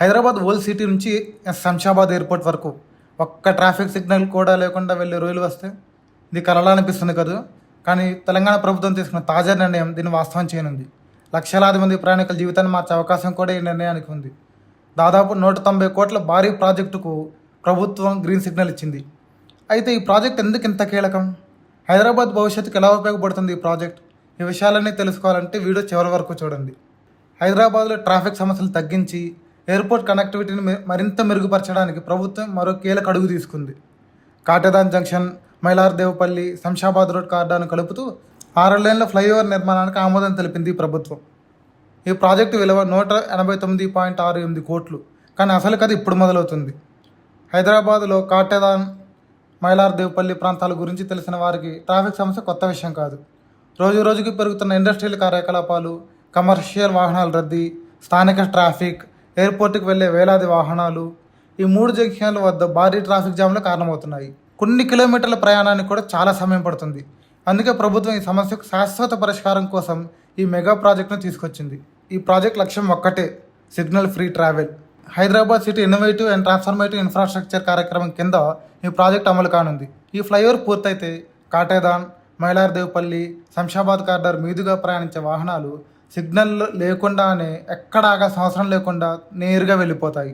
Hyderabad old city నుంచి Shamshabad airport వరకు ఒక్క ట్రాఫిక్ సిగ్నల్ కూడా లేకుండా వెళ్ళే రోజులు వస్తే ఇది కలలా అనిపిస్తుంది కదా. కానీ తెలంగాణ ప్రభుత్వం తీసుకున్న తాజా నిర్ణయం దీన్ని వాస్తవం చేయనుంది. లక్షలాది మంది ప్రయాణికుల జీవితాన్ని మార్చే అవకాశం కూడా ఈ నిర్ణయానికి ఉంది. దాదాపు 190 కోట్ల భారీ ప్రాజెక్టుకు ప్రభుత్వం గ్రీన్ సిగ్నల్ ఇచ్చింది. అయితే ఈ ప్రాజెక్ట్ ఎందుకు ఇంత కీలకం? హైదరాబాద్ భవిష్యత్తుకు ఎలా ఉపయోగపడుతుంది ఈ ప్రాజెక్ట్? ఈ విషయాలన్నీ తెలుసుకోవాలంటే వీడియో చివరి వరకు చూడండి. హైదరాబాద్లో ట్రాఫిక్ సమస్యలు తగ్గించి ఎయిర్పోర్ట్ కనెక్టివిటీని మరింత మెరుగుపరచడానికి ప్రభుత్వం మరో కీలక అడుగు తీసుకుంది. కాటేదాన్ జంక్షన్, మైలార్దేవపల్లి, శంషాబాద్ రోడ్ కార్డాను కలుపుతూ 6 లేన్ల ఫ్లైఓవర్ నిర్మాణానికి ఆమోదం తెలిపింది ప్రభుత్వం. ఈ ప్రాజెక్టు విలువ 189.68 కోట్లు. కానీ అసలు కథ ఇప్పుడు మొదలవుతుంది. హైదరాబాద్లో కాటేదాన్, మైలార్దేవపల్లి ప్రాంతాల గురించి తెలిసిన వారికి ట్రాఫిక్ సమస్య కొత్త విషయం కాదు. రోజు రోజుకి పెరుగుతున్న ఇండస్ట్రియల్ కార్యకలాపాలు, కమర్షియల్ వాహనాల రద్దీ, స్థానిక ట్రాఫిక్, ఎయిర్పోర్ట్కి వెళ్లే వేలాది వాహనాలు ఈ 3 జంక్షన్ల వద్ద భారీ ట్రాఫిక్ జామ్లు కారణమవుతున్నాయి. కొన్ని కిలోమీటర్ల ప్రయాణానికి కూడా చాలా సమయం పడుతుంది. అందుకే ప్రభుత్వం ఈ సమస్యకు శాశ్వత పరిష్కారం కోసం ఈ మెగా ప్రాజెక్టును తీసుకొచ్చింది. ఈ ప్రాజెక్ట్ లక్ష్యం ఒక్కటే, signal free travel. Hyderabad city innovative and transformative infrastructure కార్యక్రమం కింద ఈ ప్రాజెక్ట్ అమలు కానుంది. ఈ ఫ్లైఓవర్ పూర్తయితే కాటేదాన్, మైలార్దేవపల్లి, శంషాబాద్ కార్డర్ మీదుగా ప్రయాణించే వాహనాలు సిగ్నల్ లేకుండానే ఎక్కడ ఆగాల్సిన అవసరం లేకుండా నేరుగా వెళ్ళిపోతాయి.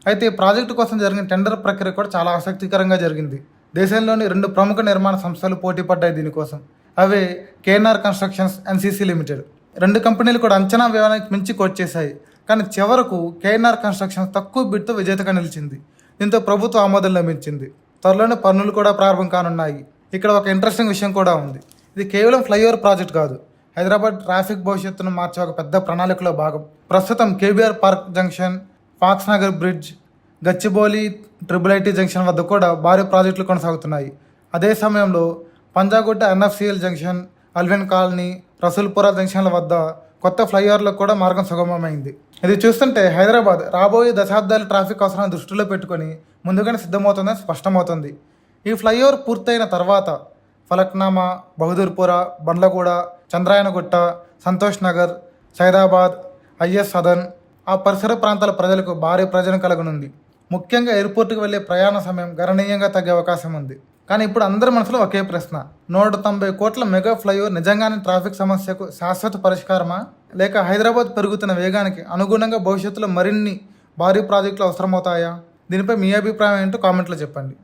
అయితే ఈ ప్రాజెక్టు కోసం జరిగిన టెండర్ ప్రక్రియ కూడా చాలా ఆసక్తికరంగా జరిగింది. దేశంలోని 2 ప్రముఖ నిర్మాణ సంస్థలు పోటీ పడ్డాయి దీనికోసం. అవే కేఎన్ఆర్ కన్స్ట్రక్షన్స్, ఎన్సీసీ లిమిటెడ్. 2 కంపెనీలు కూడా అంచనా వ్యయానికి మించి కోట్ చేశాయి. కానీ చివరకు కేఎన్ఆర్ కన్స్ట్రక్షన్స్ తక్కువ బిడ్తో విజేతగా నిలిచింది. దీంతో ప్రభుత్వం ఆమోదం లభించింది. త్వరలోనే పనులు కూడా ప్రారంభం కానున్నాయి. ఇక్కడ ఒక ఇంట్రెస్టింగ్ విషయం కూడా ఉంది. ఇది కేవలం ఫ్లైఓవర్ ప్రాజెక్ట్ కాదు, హైదరాబాద్ ట్రాఫిక్ భవిష్యత్తును మార్చే ఒక పెద్ద ప్రణాళికలో భాగం. ప్రస్తుతం KBR park junction, Fox Nagar bridge, Gachibowli triple junction వద్ద కూడా భారీ ప్రాజెక్టులు కొనసాగుతున్నాయి. అదే సమయంలో Panjagutta NFCL junction, Allwyn colony, Rasoolpura జంక్షన్ల వద్ద కొత్త ఫ్లైఓవర్లకు కూడా మార్గం సుగమమైంది. ఇది చూస్తుంటే హైదరాబాద్ రాబోయే దశాబ్దాల ట్రాఫిక్ అవసరాన్ని దృష్టిలో పెట్టుకొని ముందుగానే సిద్ధమవుతుందని స్పష్టమవుతుంది. ఈ ఫ్లైఓవర్ పూర్తయిన తర్వాత ఫలక్నామా, బహదూర్పుర, బండ్లగూడ, చంద్రాయనగుట్ట, సంతోష్ నగర్, సైదాబాద్, ఐఎస్ సదన్ ఆ పరిసర ప్రాంతాల ప్రజలకు భారీ ప్రయోజనం కలగనుంది. ముఖ్యంగా ఎయిర్పోర్ట్కి వెళ్ళే ప్రయాణ సమయం గణనీయంగా తగ్గే అవకాశం ఉంది. కానీ ఇప్పుడు అందరి మనసులో ఒకే ప్రశ్న, 190 కోట్ల మెగా ఫ్లైఓవర్ నిజంగానే ట్రాఫిక్ సమస్యకు శాశ్వత పరిష్కారమా, లేక హైదరాబాద్ పెరుగుతున్న వేగానికి అనుగుణంగా భవిష్యత్తులో మరిన్ని భారీ ప్రాజెక్టులు అవసరమవుతాయా? దీనిపై మీ అభిప్రాయం ఏంటో కామెంట్లో చెప్పండి.